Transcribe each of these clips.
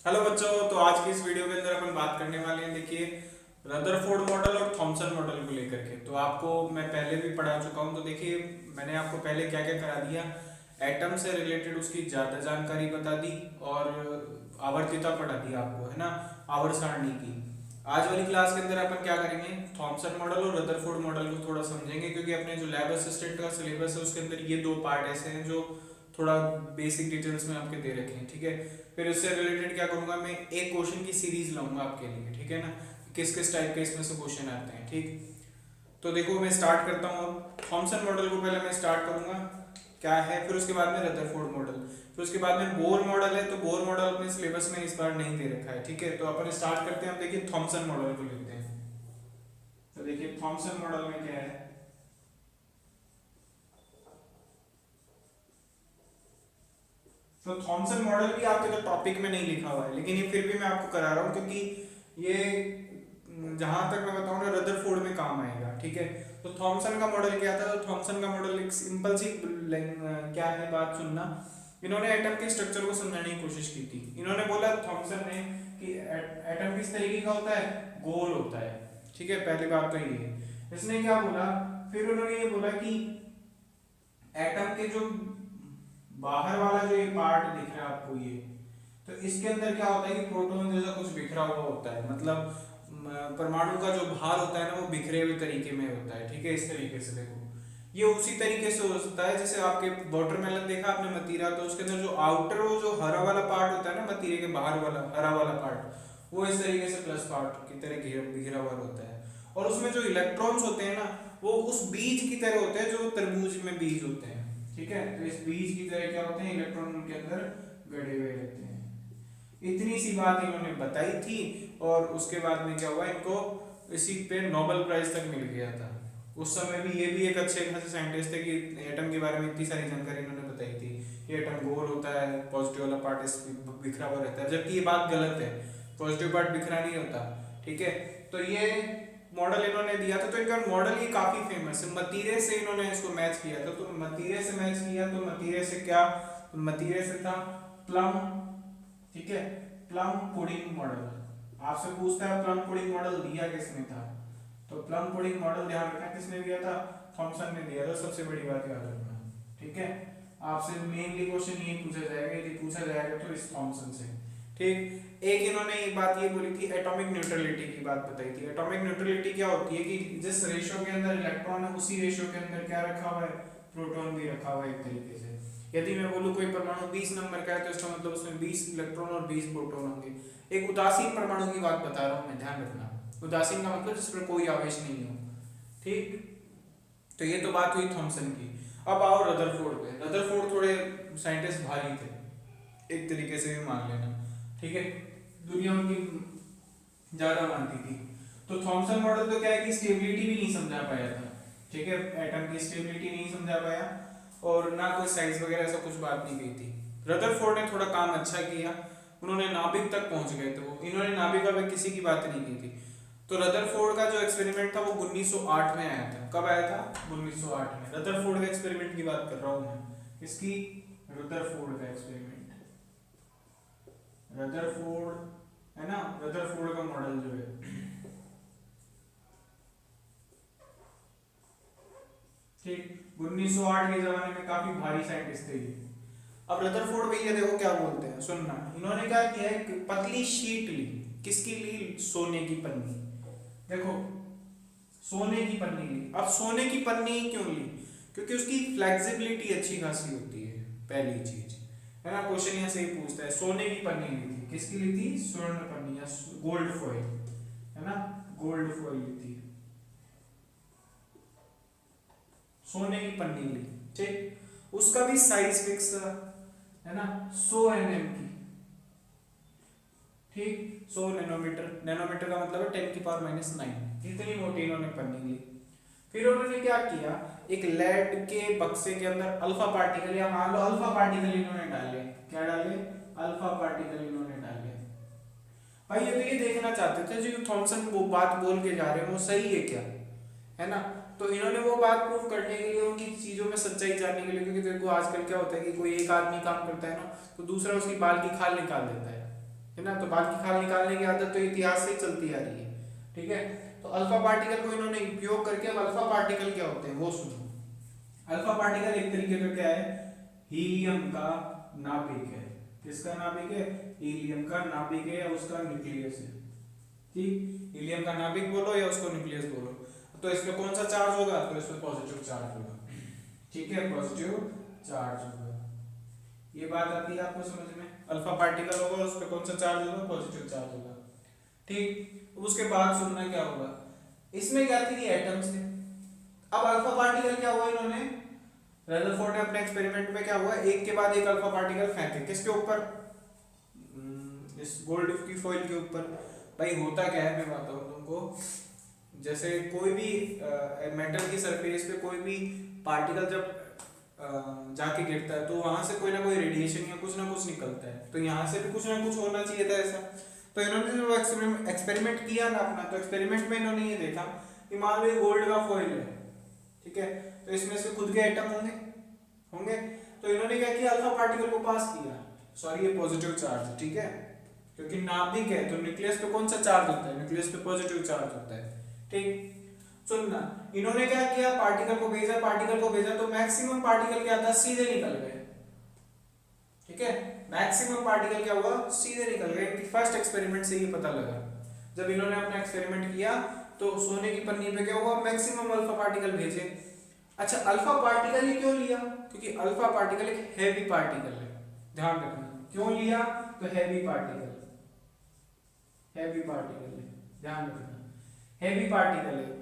Hello बच्चों, तो आज की इस वीडियो के अंदर अपन बात करने वाले हैं। देखिए, रदरफोर्ड मॉडल और थॉमसन मॉडल को लेकर के। तो आपको मैं पहले भी पढ़ा चुका हूँ। तो देखिए, मैंने आपको पहले क्या क्या करा दिया। एटम से रिलेटेड उसकी ज़्यादा जानकारी बता दी और आवर्तीयता पढ़ा दी आपको, है ना, आवर्त सारणी की। आज वाली क्लास के अंदर अपन क्या करेंगे, थॉमसन मॉडल और रदरफोर्ड मॉडल को थोड़ा समझेंगे, क्योंकि अपने जो लैब असिस्टेंट का सिलेबस है उसके अंदर ये दो पार्ट ऐसे हैं जो थोड़ा बेसिक डिटेल्स में आपके दे रखे हैं। ठीक है, फिर उससे रिलेटेड क्या करूंगा, मैं एक क्वेश्चन की सीरीज लाऊंगा आपके लिए। ठीक है ना, किस किस टाइप के इसमें से क्वेश्चन आते हैं। ठीक, तो देखो मैं स्टार्ट करता हूँ। अब थॉमसन मॉडल को पहले मैं स्टार्ट करूंगा क्या है, फिर उसके बाद में रदरफोर्ड मॉडल, फिर उसके बाद में बोर मॉडल है। तो बोर मॉडल अपने सिलेबस में इस बार नहीं दे रखा है। ठीक है, तो अपन स्टार्ट करते हैं। अब देखिए थॉमसन मॉडल को लेते हैं। तो देखिए थॉमसन मॉडल में क्या है। तो थॉमसन मॉडल भी आपके तो टॉपिक में नहीं लिखा हुआ है, लेकिन ये फिर भी मैं आपको करा रहा हूँ, क्योंकि ये जहां तक मैं बताऊँ ना रदरफोर्ड में काम आएगा। ठीक है, तो थॉमसन का मॉडल क्या था। तो थॉमसन का मॉडल एक सिंपल सी क्या है, बात सुनना। इन्होंने एटम के स्ट्रक्चर को समझाने की कोशिश की थी। इन्होंने बोला थॉमसन ने कि एटम किस तरीके का होता है, गोल होता है। ठीक है, पहली बात तो ये है। इसने क्या बोला, फिर उन्होंने ये बोला कि एटम के जो बाहर वाला जो ये पार्ट दिख रहा है आपको, ये तो इसके अंदर क्या होता है कि प्रोटॉन जैसा कुछ बिखरा हुआ होता है। मतलब परमाणु का जो भार होता है ना, वो बिखरे हुए तरीके में होता है। ठीक है, इस तरीके से देखो, ये उसी तरीके से हो सकता है जैसे आपके वाटरमेलन देखा आपने, मतीरा, तो उसके अंदर जो आउटर वो जो हरा वाला पार्ट होता है ना, मतीरे के बाहर वाला हरा वाला पार्ट, वो इस तरीके से प्लस पार्ट की तरह बिखरा हुआ होता है। और उसमें जो इलेक्ट्रॉन्स होते हैं ना, वो उस बीज की तरह होते हैं जो तरबूज में बीज होते हैं। ठीक है, तो इस बीज की तरह क्या होते हैं, इलेक्ट्रॉन उनके अंदर गड़े हुए रहते हैं। इतनी सी बात इन्होंने बताई थी, और उसके बाद में क्या हुआ, इनको इसी पे नोबेल प्राइज तक मिल गया था। उस समय भी ये भी एक अच्छे खासे साइंटिस्ट थे कि एटम के बारे में इतनी सारी जानकारी इन्होंने बताई थी कि एटम गोल होता है, पॉजिटिव वाला पार्ट इस बिखरा हुआ रहता है, जबकि ये बात गलत है। पॉजिटिव पार्ट बिखरा नहीं होता। ठीक है, तो ये मॉडल इन्होंने दिया था। तो इनका मॉडल ये काफी फेमस है। मतीरे से इन्होंने इसको मैच किया था। तो मतीरे से मैच किया, तो मतीरे से क्या, तो मतीरे से था प्लम। ठीक है, प्लम पुडिंग मॉडल। आपसे पूछता है प्लम पुडिंग मॉडल दिया किसने था, तो प्लम पुडिंग मॉडल ध्यान रखना किसने दिया था, थॉमसन ने दिया था। सबसे बड़ी बात याद रखना। ठीक है, आपसे मेनली क्वेश्चन यही पूछा जाएगा, यदि पूछा जाएगा तो इस थॉमसन से। ठीक, एक इन्होंने एक बात ये बोली थी, एटॉमिक न्यूट्रलिटी की बात बताई थी। एटॉमिक न्यूट्रलिटी क्या होती है कि जिस रेशियो के अंदर इलेक्ट्रॉन है, उसी रेशियो के अंदर क्या रखा हुआ है, प्रोटॉन भी रखा हुआ है एक तरीके से। यदि मैं बोलूँ कोई परमाणु 20 नंबर का है, तो इसका मतलब उसमें 20 इलेक्ट्रॉन और 20 प्रोटॉन होंगे। एक उदासीन परमाणु की बात बता रहा हूँ मैं, ध्यान रखना। उदासीन का मतलब जिसमें कोई आवेश नहीं हो। ठीक, तो ये तो बात हुई थॉमसन की। अब आओ रदरफोर्ड पे। रदरफोर्ड थोड़े साइंटिस्ट भारी थे, एक तरीके से भी मान लेना। ठीक है, दुनिया उनकी ज्यादा मानती थी। तो थॉमसन मॉडल तो क्या है कि स्टेबिलिटी भी नहीं समझा पाया था। ठीक है, एटम की स्टेबिलिटी नहीं समझा पाया, और ना कोई साइज वगैरह ऐसा कुछ बात नहीं गई थी। रदरफोर्ड ने थोड़ा काम अच्छा किया, उन्होंने नाभिक तक पहुंच गए थे वो। इन्होंने नाभिक में किसी की बात नहीं की थी। तो रदरफोर्ड का जो एक्सपेरिमेंट था वो 1908 में आया था। कब आया था, 1908 में। रदरफोर्ड के एक्सपेरिमेंट की बात कर रहा हूँ मैं। किसकी, रदरफोर्ड का एक्सपेरिमेंट। रदरफोर्ड है ना, रदरफोर्ड का मॉडल जो है। ठीक, 1908 के जमाने में काफी भारी साइंटिस्ट थे ये। अब रदरफोर्ड भैया देखो क्या बोलते हैं, सुनना। इन्होंने क्या किया है, पतली शीट ली। किसकी ली, सोने की पन्नी। देखो, सोने की पन्नी ली। अब सोने की पन्नी क्यों ली, क्योंकि उसकी फ्लेक्सिबिलिटी अच्छी खासी होती है, पहली चीज, है ना। क्वेश्चन यहाँ से ही पूछता है, सोने की पन्नी ली थी। किसकी ली थी, स्वर्ण पन्नी या गोल्ड फॉइल, है ना, गोल्ड फॉइल ली थी, सोने की पन्नी ली। ठीक, उसका भी साइज फिक्स है ना, 100 mm की। ठीक, 100 नैनोमीटर। नैनोमीटर का मतलब है 10⁻⁹ इतनी मोटी इन्होंने पन्नी ली। फिर उन्होंने क्या किया, एक लेड के बक्से के अंदर अल्फा पार्टिकल, या मान लो अल्फा पार्टिकल इन्होंने डाले। क्या डाले, अल्फा पार्टिकल इन्होंने डाले। भाई ये तो ये देखना चाहते थे जो थॉमसन वो बात बोल के जा रहे हैं वो सही है क्या, है ना। तो इन्होंने वो बात प्रूव करने के लिए, उनकी चीजों में सच्चाई जानने के लिए, क्योंकि देखो आजकल क्या होता है कि कोई एक आदमी काम करता है ना, तो दूसरा उसकी बाल की खाल निकाल देता है। है ना। तो बाल की खाल निकालने की आदत तो इतिहास से ही चलती आ रही है, ठीक है। तो अल्फा पार्टिकल को इन्होंने उपयोग करके, अब अल्फा पार्टिकल क्या होते हैं वो सुनो। अल्फा पार्टिकल एक तरीके का क्या है, हीलियम का नाभिक है। किसका नाभिक है, हीलियम का नाभिक है या उसका न्यूक्लियस है, ठीक। हीलियम का नाभिक बोलो या उसको न्यूक्लियस बोलो। तो इसमें कौन सा चार्ज होगा, तो इसमें पॉजिटिव चार्ज होगा, ठीक है, पॉजिटिव चार्ज होगा। ये बात आती है आपको समझ में। अल्फा पार्टिकल होगा उस पर कौन सा चार्ज होगा, पॉजिटिव चार्ज होगा, ठीक। उसके बाद सुनना क्या होगा, इसमें क्या थी, एटम्स थे। अब अल्फा पार्टिकल क्या हुआ, इन्होंने रदरफोर्ड ने अपने एक्सपेरिमेंट में क्या हुआ, एक के बाद एक अल्फा पार्टिकल फेंके, किसके ऊपर, इस गोल्ड की फॉइल के ऊपर। भाई होता क्या है, मैं बताता हूँ तुमको। जैसे कोई भी मेटल की सरफेस पे कोई भी पार्टिकल जब जाके गिरता है तो वहां से कोई ना कोई रेडिएशन या कुछ ना कुछ निकलता है, तो यहाँ से भी कुछ ना कुछ होना चाहिए था ऐसा। तो इन्होंने जो एक्सपेरिमेंट किया ना अपना, तो एक्सपेरिमेंट में इन्होंने ये देखा कि मान लो ये गोल्ड का फॉइल है, ठीक है, तो इसमें से खुद के एटम होंगे होंगे तो इन्होंने क्या किया, अल्फा पार्टिकल को पास किया, सॉरी ये पॉजिटिव चार्ज, ठीक है, क्योंकि नाभिक है तो न्यूक्लियस पे कौन सा चार्ज होता है, न्यूक्लियस पे पॉजिटिव चार्ज होता है, ठीक। सुनना, इन्होंने क्या किया, पार्टिकल को भेजा तो मैक्सिमम पार्टिकल क्या था, सीधे निकल गए, ठीक है, मैक्सिमम पार्टिकल क्या हुआ, सीधे निकल गए। इनकी फर्स्ट एक्सपेरिमेंट से ये पता लगा, जब इन्होंने अपना एक्सपेरिमेंट किया तो सोने की पन्नी पे क्या हुआ, मैक्सिमम अल्फा पार्टिकल भेजे। अच्छा, अल्फा पार्टिकल ही क्यों लिया, क्योंकि अल्फा पार्टिकल एक हैवी पार्टिकल है, ध्यान रखना, क्यों लिया, तो हैवी पार्टिकल है, ध्यान रखना, हैवी पार्टिकल है।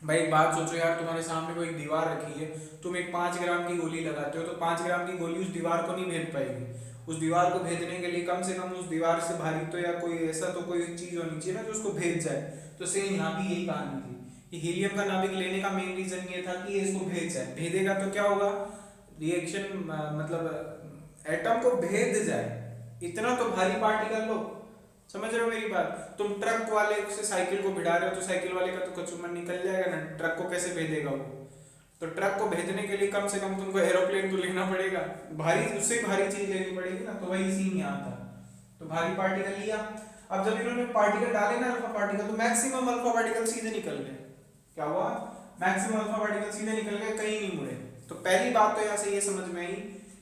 भाई एक बात सोचो यार, तुम्हारे सामने कोई दीवार रखी है, तुम एक 5 ग्राम की गोली लगाते हो तो 5 ग्राम की गोली उस दीवार को नहीं भेद पाएगी। उस दीवार को भेदने के लिए कम से कम उस दीवार से भारी तो या कोई ऐसा तो कोई चीज होनी चाहिए ना जो उसको भेद जाए। तो सेम यहाँ भी यही कहानी थी कि हीलियम का नाभिक लेने का मेन रीजन ये था कि ये इसको भेद जाए, भेदेगा तो क्या होगा, रिएक्शन मतलब एटम को भेद जाए। इतना तो भारी पार्टिकल लो, समझ रहे हो मेरी बात। तुम ट्रक वाले से साइकिल को भिड़ा रहे हो तो साइकिल वाले का तो कचूमर निकल जाएगा ना, ट्रक को कैसे भेदेगा वो। तो ट्रक को भेजने के लिए कम से कम तुमको एरोप्लेन तो लेना पड़ेगा, भारी, उससे भारी चीज लेनी पड़ेगी ना। तो वही सीन यहाँ था, तो भारी पार्टिकल लिया। अब जब इन्होंने पार्टिकल डाले ना अल्फा पार्टिकल, तो मैक्सिमम अल्फा पार्टिकल सीधे निकल गए। क्या हुआ, मैक्सिमम अल्फा पार्टिकल सीधे निकल गए, कहीं नहीं मुड़े। तो पहली बात तो यहाँ से ये समझ में आई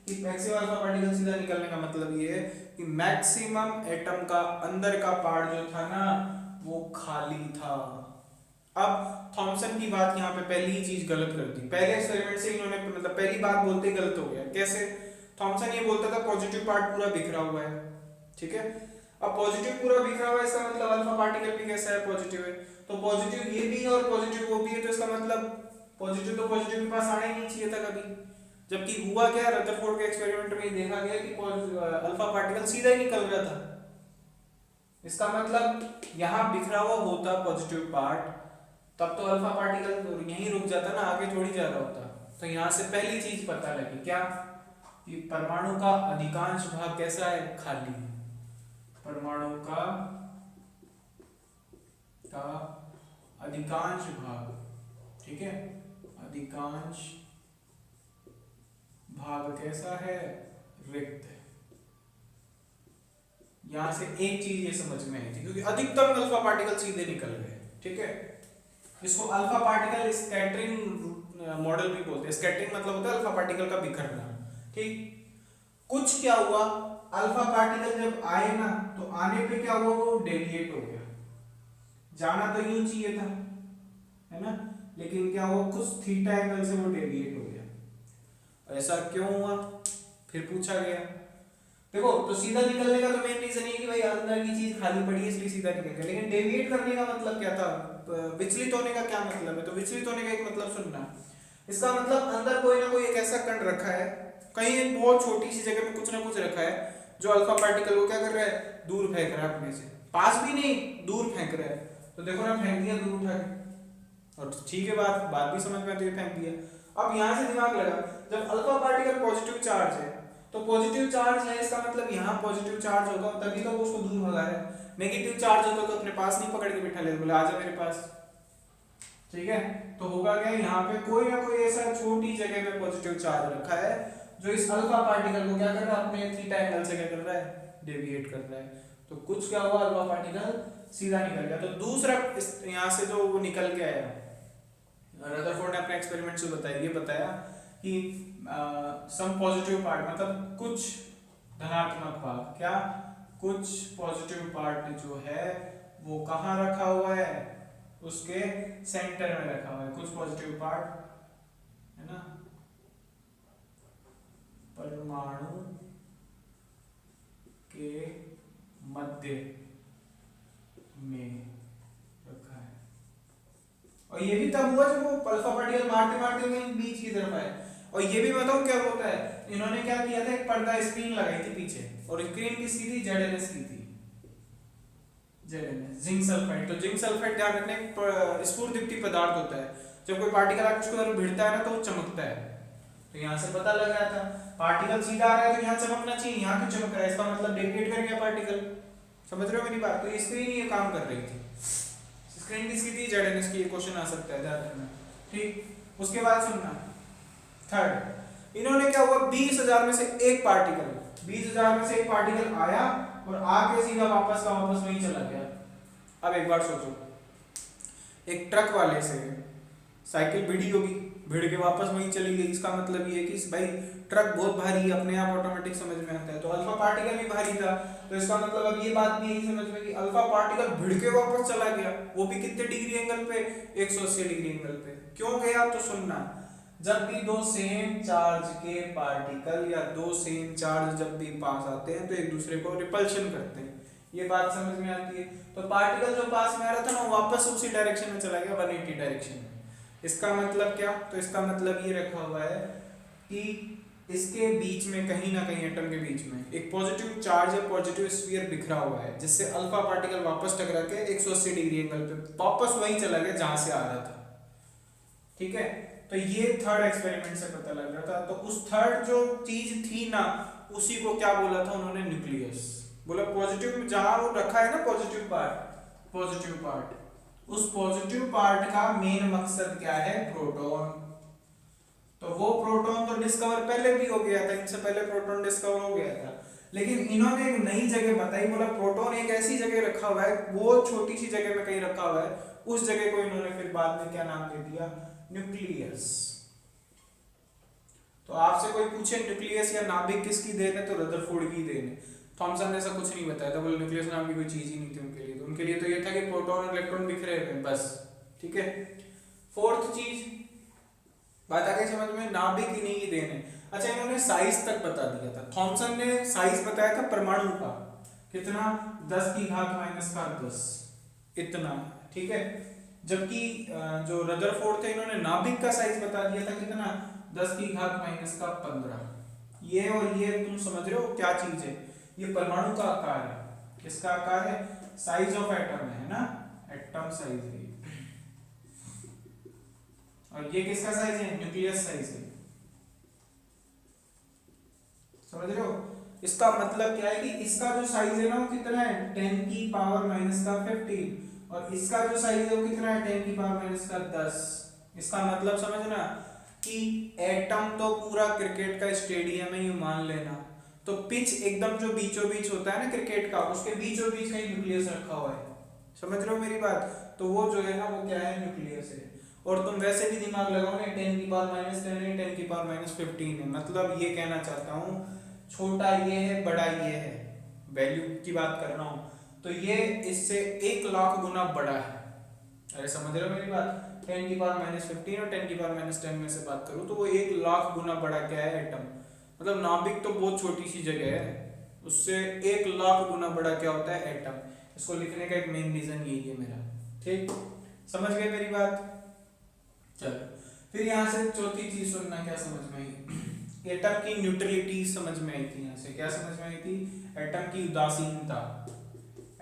कि मैक्सिमम अल्फा पार्टिकल सीधा निकलने का मतलब ये है कि मैक्सिमम एटम का अंदर का पार्ट जो था ना वो खाली था। अब थॉमसन की बात यहाँ पे पहली ही चीज गलत कर दी, पहले एक्सपेरिमेंट से इन्होंने मतलब पहली बात बोलते ही गलत हो गया। कैसे, थॉमसन ये बोलता था पॉजिटिव पार्ट पूरा बिखरा हुआ है, ठीक है। अब पॉजिटिव पूरा बिखरा हुआ है, इसका मतलब अल्फा पार्टिकल भी कैसा है, पॉजिटिव है। तो पॉजिटिव ये भी है और पॉजिटिव वो भी है, तो इसका मतलब पॉजिटिव तो पॉजिटिव के पास आना ही नहीं चाहिए था कभी। जबकि हुआ क्या, रदरफोर्ड के एक्सपेरिमेंट में देखा गया कि अल्फा पार्टिकल सीधा ही निकल रहा था। इसका मतलब यहाँ बिखरा हुआ होता पॉजिटिव पार्ट, तब तो अल्फा पार्टिकल यहीं रुक जाता ना, आगे थोड़ी जा रहा होता। तो यहाँ से पहली चीज पता लगी क्या, कि परमाणु का अधिकांश भाग कैसा है, खाली है। परमाणु का अधिकांश भाग, ठीक है, अधिकांश भाग कैसा है, रिक्त है। यहां से एक चीज ये समझ में आई थी, क्योंकि अधिकतम अल्फा पार्टिकल सीधे निकल गए, ठीक है। इसको अल्फा पार्टिकल स्कैटरिंग मॉडल भी बोलते हैं। स्कैटरिंग मतलब होता है अल्फा पार्टिकल का बिखरना, ठीक। कुछ क्या हुआ, अल्फा पार्टिकल जब आए ना तो आने पे क्या हुआ, वो डेविएट हो गया। जाना तो यूं चाहिए था, है ना, लेकिन क्या हुआ, कुछ थीटा एंगल से वो डेविएट हो गया। ऐसा क्यों हुआ, फिर पूछा गया। देखो, तो सीधा निकलने का तो मेन रीजन ये कि भाई अंदर की चीज खाली पड़ी है इसलिए सीधा निकल गया। लेकिन डेविएट करने का मतलब क्या था, विचलित होने का क्या मतलब है। तो विचलित होने का एक मतलब सुनना, इसका मतलब अंदर कोई ना कोई एक ऐसा कण रखा है, कहीं एक बहुत छोटी सी जगह में कुछ ना कुछ रखा है, जो अल्फा पार्टिकल को क्या कर रहा है, दूर फेंक रहा है अपने से। पास भी नहीं, दूर फेंक रहा है। तो देखो ना, फेंक दिया दूर उठा के, और ठीक है, बात भी समझ में आती है, फेंक दिया। अब यहाँ से दिमाग लगा, जब अल्फा पार्टिकल पॉजिटिव चार्ज है तो पॉजिटिव चार्ज है, इसका मतलब यहाँ पॉजिटिव चार्ज होगा, तभी तो वो उसको दूर भगा रहा है। नेगेटिव चार्ज होता तो अपने पास नहीं पकड़ के बिठा ले, बोले आजा मेरे पास, ठीक है। तो होगा क्या, यहाँ पे कोई ना कोई ऐसा छोटी जगह में पॉजिटिव चार्ज रखा है जो इस अल्फा पार्टिकल को क्या कर रहा है, अपने थीटा एंगल से क्या कर रहा है, डेविएट कर रहा है। तो कुछ क्या हुआ, अल्फा पार्टिकल सीधा निकल गया। तो दूसरा यहाँ से जो वो निकल के आया, रदरफोर्ड ने अपने एक्सपेरिमेंट से बताया, ये बताया कि सम पॉजिटिव पार्ट, मतलब कुछ धनात्मक भाग, क्या कुछ पॉजिटिव पार्ट जो है वो कहाँ रखा हुआ है, उसके सेंटर में रखा हुआ है। कुछ पॉजिटिव पार्ट है ना परमाणु के मध्य में रखा है। और ये भी तब हुआ जब वो अल्फा पार्टिकल मारते मारते हुए बीच की तरफ आए। और ये भी बताऊं क्या होता है, इन्होंने क्या किया था, एक पर्दा स्क्रीन लगाई थी पीछे, और स्क्रीन किसकी थी, ZnS की थी, ZnS जिंक सल्फाइड। तो जिंक सल्फाइड ध्यान रखने स्फुरदीप्ति पदार्थ होता है, जब कोई पार्टिकल आके उसको अगर भिड़ता है ना तो वो चमकता है। तो यहाँ से पता लग रहा था पार्टिकल सीधा आ रहा है तो यहाँ चमकना चाहिए, यहाँ क्यों चमक रहा है, इसका मतलब डेविएट कर गया पार्टिकल। समझ रहे हो मेरी बात? तो ये स्क्रीन ये काम कर रही थी। स्क्रीन किसकी थी, ZnS की। ये क्वेश्चन आ सकता है, ध्यान रखना। ठीक, उसके बाद सुनना थर्ड, इन्होंने क्या हुआ, 20,000 में से एक पार्टिकल, 20,000 में से एक पार्टिकल आया और आके सीधा वापस का वापस वहीं चला गया। अब एक बार सोचो, एक ट्रक वाले से साइकिल भिड़ी होगी, भिड़ के वापस वहीं चली गई, इसका मतलब ये कि भाई ट्रक बहुत भारी है, अपने आप ऑटोमेटिक समझ में आता है। तो अल्फा पार्टिकल भी भारी था, तो इसका मतलब अब ये बात भी यही समझ में कि अल्फा पार्टिकल भिड़ के वापस चला गया, वो भी कितने डिग्री एंगल पे, 180 डिग्री एंगल पे। क्यों गया, तो सुनना, जब भी दो सेम चार्ज के पार्टिकल या दो सेम चार्ज जब भी पास आते हैं तो एक दूसरे को रिपल्शन करते हैं, ये बात समझ में आती है। तो पार्टिकल जो पास में आ रहा था ना वापस उसी डायरेक्शन में चला गया, 180 डायरेक्शन में। इसका मतलब क्या, तो इसका मतलब ये रखा हुआ है कि इसके बीच में कहीं ना कहीं एटम के बीच में एक पॉजिटिव चार्ज या पॉजिटिव स्फीयर बिखरा हुआ है, जिससे अल्फा पार्टिकल वापस टकरा के 180 डिग्री एंगल पे वापस वहीं चला गया जहां से आ रहा था। ठीक है, तो ये थर्ड एक्सपेरिमेंट से पता लग रहा था। तो उस थर्ड जो चीज थी ना, उसी को क्या बोला था उन्होंने, न्यूक्लियस बोला। पॉजिटिव जहां वो रखा है ना पॉजिटिव पार्ट, उस पॉजिटिव पार्ट का मेन मकसद क्या है, प्रोटॉन। तो वो प्रोटॉन तो डिस्कवर पहले भी हो गया था, इनसे पहले प्रोटॉन डिस्कवर हो गया था, लेकिन इन्होंने एक नई जगह बताई, बोला प्रोटॉन एक ऐसी जगह रखा हुआ है, वो छोटी सी जगह में कहीं रखा हुआ है, उस जगह को इन्होंने फिर बाद में क्या नाम दे दिया, न्यूक्लियस। तो आपसे कोई पूछे न्यूक्लियस या नाभिक किसकी देन है, तो रदरफोर्ड की देन है। थॉमसन ने ऐसा कुछ नहीं बताया था, बोले न्यूक्लियस नाम की कोई चीज ही नहीं थी उनके लिए। तो उनके लिए तो ये था कि प्रोटॉन और इलेक्ट्रॉन बिखरे हुए हैं बस। ठीक है, फोर्थ चीज बात आ गई समझ में, नाभिक इन्हीं की देन है। अच्छा, इन्होंने साइज तक बता दिया था। थॉमसन ने साइज बताया था परमाणु का, कितना, 10⁻⁻10 इतना। ठीक है, जबकि जो रदरफोर्ड थे इन्होंने नाभिक का साइज बता दिया था, कितना, 10⁻⁻15। ये और ये तुम समझ रहे हो क्या चीज है, ये परमाणु का आकार है। किसका आकार है, साइज ऑफ एटम है ना, एटम साइज है। और ये किसका साइज है, न्यूक्लियस साइज है। समझ रहे हो, इसका मतलब क्या है कि इसका जो साइज है ना वो कितना है, 10⁻⁻15, और इसका जो साइज है वो कितना है, 10⁻⁻10। इसका मतलब समझना कि एटम तो पूरा क्रिकेट का स्टेडियम है, ये मान लेना। तो पिच एकदम जो बीचों बीच होता है ना क्रिकेट का, उसके बीचों बीच कहीं न्यूक्लियस रखा हुआ है। समझ रहे हो मेरी बात? तो वो जो है ना वो क्या है, न्यूक्लियस है। और तुम वैसे भी दिमाग लगाओ ना, 10⁻10 है, 10⁻15 है, मतलब ये कहना चाहता हूँ छोटा ये है बड़ा ये है, वैल्यू की बात कर रहा हूँ, तो ये इससे 1,00,000 गुना बड़ा है। अरे समझ रहे हो मेरी बात? 10⁻15 और 10⁻10 में से बात करूँ तो वो 1,00,000 गुना बड़ा क्या है, एटम। मतलब नाभिक तो बहुत छोटी सी जगह है, उससे 1,00,000 गुना बड़ा क्या होता है, एटम। इसको लिखने का एक मेन रीजन यही है मेरा। ठीक, समझ गए मेरी बात? चलो फिर यहाँ से चौथी चीज सुनना, क्या समझ में आई, एटम की न्यूट्रलिटी समझ में आई थी। यहाँ से क्या समझ में आई थी, एटम की उदासीनता,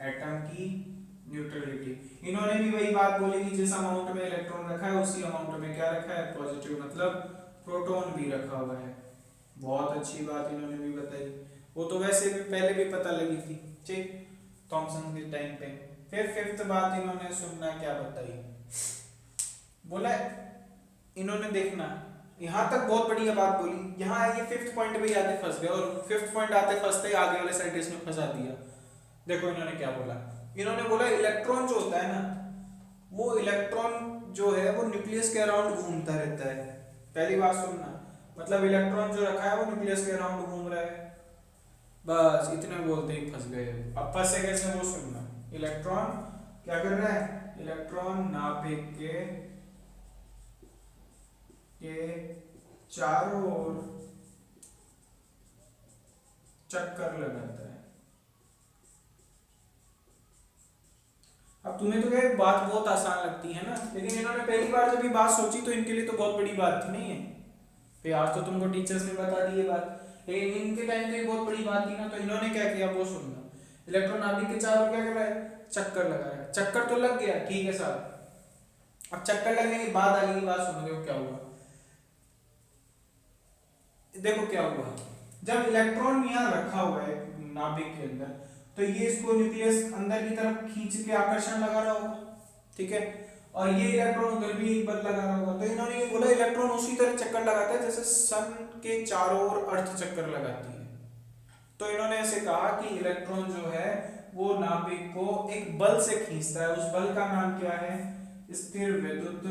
एटम की न्यूट्रलिटी। इन्होंने भी वही बात बोली कि जिस अमाउंट में इलेक्ट्रॉन रखा है उसी अमाउंट में क्या रखा है, पॉजिटिव, मतलब प्रोटॉन भी रखा हुआ है। बहुत अच्छी बात इन्होंने भी बताई, वो तो वैसे भी पहले भी पता लगी थी, ठीक, थॉमसन के टाइम पे। फिर फिफ्थ बात इन्होंने सुनना क्या बताई, बोला इन्होंने, देखना यहां तक बहुत बढ़िया बात बोली, यहाँ ये फिफ्थ पॉइंट पे आते फंस गए, और फिफ्थ पॉइंट आते फंसते आगे वाले साइंटिस्ट ने फंसा दिया। देखो इन्होंने क्या बोला, इन्होंने बोला इलेक्ट्रॉन जो होता है ना, वो इलेक्ट्रॉन जो है वो न्यूक्लियस के अराउंड घूमता रहता है। पहली बात सुनना, मतलब इलेक्ट्रॉन जो रखा है वो न्यूक्लियस के अराउंड घूम रहा है। बस इतने बोलते ही फंस गए। अब फंसे कैसे वो सुनना, इलेक्ट्रॉन क्या कर रहा है, इलेक्ट्रॉन नाभिक के चारों ओर चक्कर लगाता है। अब तुम्हें तो क्या बात बहुत आसान लगती है ना, लेकिन इन्होंने पहली बार जब ये बात सोची तो इनके लिए तो बहुत बड़ी बात थी, नहीं है? फिर आज तो तुमको टीचर्स ने बता दी ये बात, लेकिन इनके टाइम तो ये बहुत बड़ी बात थी ना। तो इन्होंने क्या किया वो सुनना, इलेक्ट्रॉन नाभिक के चारों ओर क्या कर रहा है, चक्कर लगा रहा है। चक्कर तो लग गया, ठीक है साहब। अब चक्कर लगने के बाद आगे की बात सुनो, देखो क्या हुआ। देखो क्या हुआ, जब इलेक्ट्रॉन यहाँ रखा हुआ है नाभिक के अंदर, तो ये इसको न्यूक्लियस अंदर की तरफ खींच के आकर्षण लगा रहा होगा, ठीक है, और ये इलेक्ट्रॉन उधर भी एक बल लगा रहा होगा। तो इन्होंने ये बोला इलेक्ट्रॉन उसी तरह चक्कर लगाता है जैसे सन के चारों ओर अर्थ चक्कर लगाती है। तो इन्होंने ऐसे कहा कि इलेक्ट्रॉन जो है वो नाभिक को एक बल से खींचता है। उस बल का नाम क्या है, स्थिर विद्युत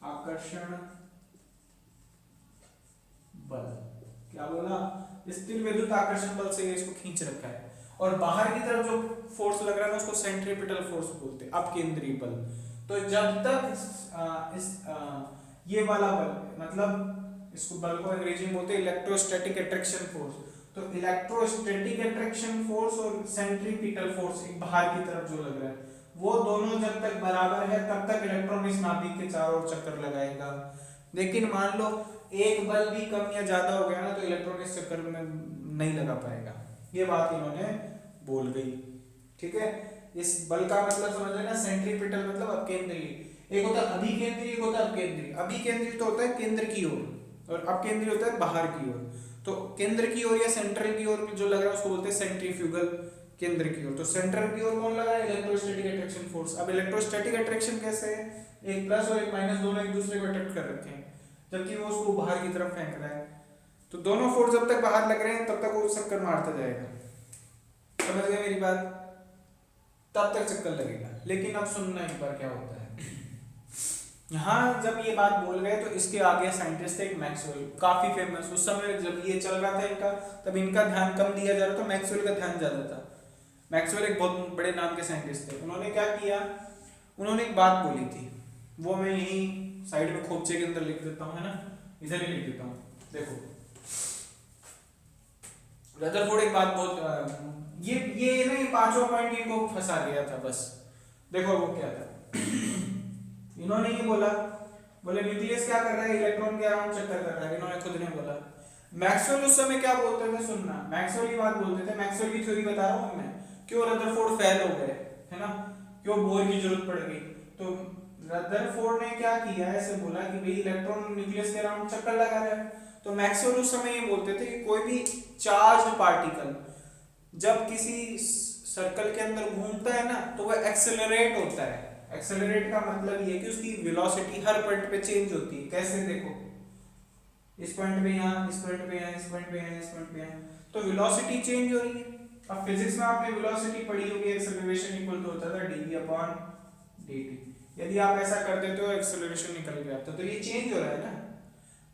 आकर्षण बल। क्या बोला, स्थिर विद्युत आकर्षण बल से इसको खींच रखा है। और बाहर की तरफ जो फोर्स लग रहा है ना उसको सेंट्रीपिटल फोर्स बोलते हैं, अपकेंद्रीय बल। तो जब तक ये वाला बल, मतलब इसको बल को अंग्रेजी में बोलते हैं इलेक्ट्रोस्टैटिक अट्रैक्शन फोर्स। तो इलेक्ट्रोस्टैटिक अट्रैक्शन फोर्स और सेंट्रीपिटल फोर्स एक बाहर की तरफ जो लग रहा है, वो दोनों जब तक बराबर है तब तक इलेक्ट्रॉन इस नाभिक के चारों ओर चक्कर लगाएगा। लेकिन मान लो एक बल भी कम या ज्यादा हो गया ना, तो इलेक्ट्रॉन इस चक्कर में नहीं लगा पाएगा। ये बात इन्होंने बोल गई, ठीक है। इस बल का मतलब समझ लेना, सेंट्रीपिटल मतलब अपकेंद्रीय। एक होता है अभिकेंद्रीय, एक होता है अपकेंद्रीय। अभिकेंद्रीय तो होता है केंद्र की ओर, और अपकेंद्रीय होता है बाहर की ओर। तो केंद्र की ओर या सेंट्रल की ओर जो लग रहा है उसको बोलते हैं सेंट्रीफ्यूगल, केंद्र की ओर। तो सेंट्रल की ओर कौन लगा है, इलेक्ट्रोस्टैटिक अट्रैक्शन फोर्स। अब इलेक्ट्रोस्टैटिक अट्रैक्शन कैसे है, एक प्लस और एक माइनस दोनों एक दूसरे को अट्रैक्ट कर रखे हैं, जबकि वो उसको बाहर की तरफ फेंक रहा है। तो दोनों फोर्स जब तक बाहर लग रहे हैं तब तक वो चक्कर मारता जाएगा। समझ गए मेरी बात, तब तक चक्कर लगेगा। लेकिन अब सुनना एक बार क्या होता है। यहाँ जब ये बात बोल रहे तो इसके आगे साइंटिस्ट थे एक मैक्सवेल, काफी फेमस। उस समय जब ये चल रहा था इनका, तब इनका ध्यान कम दिया जा रहा था, मैक्सवेल का ध्यान ज्यादा था। मैक्सवेल एक बहुत बड़े नाम के साइंटिस्ट थे। उन्होंने क्या किया, उन्होंने एक बात बोली थी, वो मैं यही साइड में खोपचे के अंदर लिख देता हूँ, है ना, इधर ही लिख देता हूँ। देखो रदरफोर्ड एक बात बहुत ये ना, ये पांचवा पॉइंट इनको फंसा गया था बस। देखो वो क्या था, इन्होंने ये बोला, बोले न्यूक्लियस क्या कर रहा है, इलेक्ट्रॉन के अराउंड चक्कर कर रहा है। इन्होंने खुद ने बोला। मैक्सवेल उस समय क्या बोलते थे, सुनना, मैक्सवेल की बात बोलते थे। मैक्सवेल की थ्योरी बता रहा हूँ मैं, क्यों रदरफोर्ड फेल हो गए, है ना, क्यों बोर की जरूरत पड़ गई। तो रदरफोर्ड ने क्या किया, ऐसे बोला कि भाई इलेक्ट्रॉन न्यूक्लियस के अराउंड चक्कर लगा रहा है। तो मैक्सवेल उस समय ये बोलते थे कि कोई भी चार्ज पार्टिकल जब किसी सर्कल के अंदर घूमता है ना, तो वह एक्सेलरेट होता है। एक्सेलरेट का मतलब ये कि उसकी वेलोसिटी हर पॉइंट पे चेंज होती है। कैसे, देखो इस पॉइंट पे यहाँ, इस पॉइंट पे यहाँ, इस पॉइंट पे यहाँ, इस पॉइंट पे यहाँ, तो वेलोसिटी चेंज हो रही है। अब फिजिक्स में आपने वेलोसिटी पढ़ी होगी, एक्सेलरेशन इक्वल टू होता था dv/dt। यदि आप ऐसा कर देते हो एक्सेलरेशन निकल के आता, तो ये चेंज हो रहा है ना,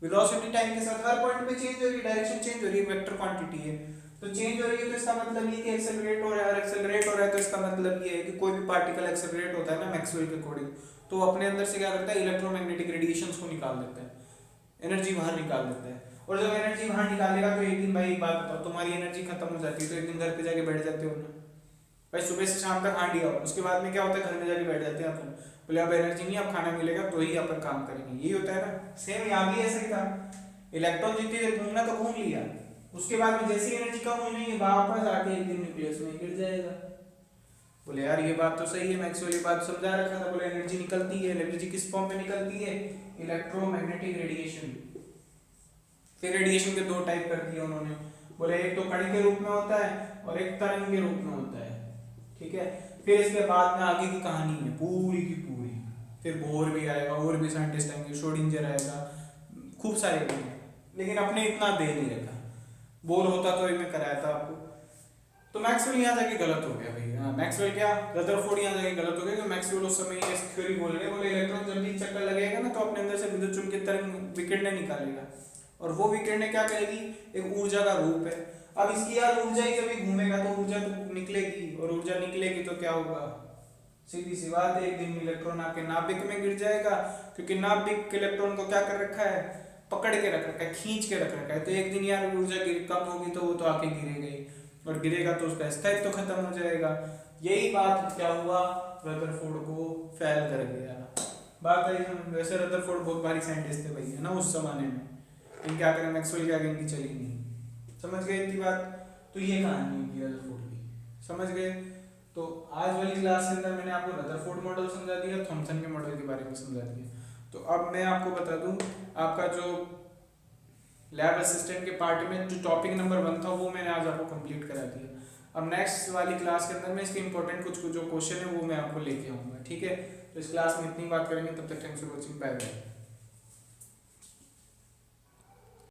वेलोसिटी टाइम के साथ हर पॉइंट पे चेंज हो रही है, डायरेक्शन चेंज हो रही है, वेक्टर क्वांटिटी है तो चेंज हो रही है। तो इसका मतलब ये कि एक्सेलरेट हो रहा है, और एक्सेलरेट हो रहा है तो इसका मतलब ये है कि कोई भी पार्टिकल एक्सेलरेट होता है ना मैक्सवेल के अकॉर्डिंग, तो अपने अंदर से क्या करता है, इलेक्ट्रोमैग्नेटिक रेडिएशंस को निकाल देता है, एनर्जी बाहर निकाल देता है। और जब एनर्जी बाहर निकालेगा तो एक दिन, भाई एक बात बताओ, तुम्हारी एनर्जी खत्म हो जाती है तो एक दिन घर पे जाके बैठ जाते हो ना भाई, सुबह से शाम तक हांडी आओ, उसके बाद में क्या होता है, घर में जाके बैठ जाते हैं अपन, बोले अब एनर्जी नहीं, अब खाना मिलेगा तो ही अपन काम करेंगे। यही होता है ना। सेम यहाँ भी ऐसा ही था, इलेक्ट्रॉन जितनी देर घूमना तो घूम लिया, उसके बाद में जैसी एनर्जी कम होनी है वापस आके एक दिन न्यूक्लियस में गिर जाएगा। बोले यार ये बात तो सही है, मैक्सवेल ये बात समझा रखा था। बोले एनर्जी निकलती है, एनर्जी किस फॉर्म में निकलती है, इलेक्ट्रोमैग्नेटिक रेडिएशन। फिर रेडिएशन के दो टाइप कर दिए उन्होंने, बोले एक तो कण के रूप में होता है और एक तरंग के रूप में होता है, ठीक है। फिर इसके बाद में आगे की कहानी है पूरी की पूरी, फिर बोर भी आएगा, और भी साइंटिस्ट आएंगे, श्रोडिंगर आएगा, खूब सारे लोग हैं, लेकिन अपने इतना दे नहीं रखा। बोर होता तो मैं कराया था आपको। तो मैक्सवेल यहाँ जाके गलत हो गया भाई। हाँ, मैक्सवेल क्या, रदरफोर्ड यहाँ जाके गलत हो गया कि मैक्सवेल उस समय ये थ्योरी बोल रहे, बोले इलेक्ट्रॉन जब भी चक्कर लगेगा ना तो अपने अंदर से विद्युत चुंबकीय तरंग विकिरण निकालेगा, और वो विकिरण क्या करेगी, एक ऊर्जा का रूप है। अब इसकी यार ऊर्जा ही जब भी घूमेगा तो ऊर्जा तो निकलेगी, और ऊर्जा निकलेगी तो क्या होगा, सीधी सी बात है, एक दिन इलेक्ट्रॉन आपके नाभिक में गिर जाएगा, क्योंकि नाभिक इलेक्ट्रॉन को क्या कर रखा है, पकड़ के रख रखा है, खींच के रख रखा है। तो एक दिन यार ऊर्जा कम होगी तो वो तो आके गिरेगा ही, और गिरेगा तो उसका स्थायित्व तो खत्म हो जाएगा। यही बात क्या हुआ, रदरफोर्ड को फेल कर गया। बात आई हम, वैसे रदरफोर्ड बहुत भारी साइंटिस्ट थे भाई, है ना उस जमाने में, लेकिन क्या करें, मैक्सवेल के आगे इनकी चली नहीं। समझ गए इतनी बात। तो ये कहानी है रदरफोर्ड की, समझ गए। तो आज वाली क्लास के अंदर मैंने आपको रदरफोर्ड मॉडल समझा दिया, थॉमसन के मॉडल के बारे में समझा दिया। तो अब मैं आपको बता दूं, आपका जो लैब असिस्टेंट के पार्ट में जो टॉपिक नंबर 1 था वो मैंने आज आपको कंप्लीट करा दिया। अब नेक्स्ट वाली क्लास के अंदर मैं इसके इंपॉर्टेंट कुछ जो क्वेश्चन है वो मैं आपको लेके आऊँगा, ठीक है। तो इस क्लास में इतनी बात करेंगे, तब तक thanks for watching, bye bye.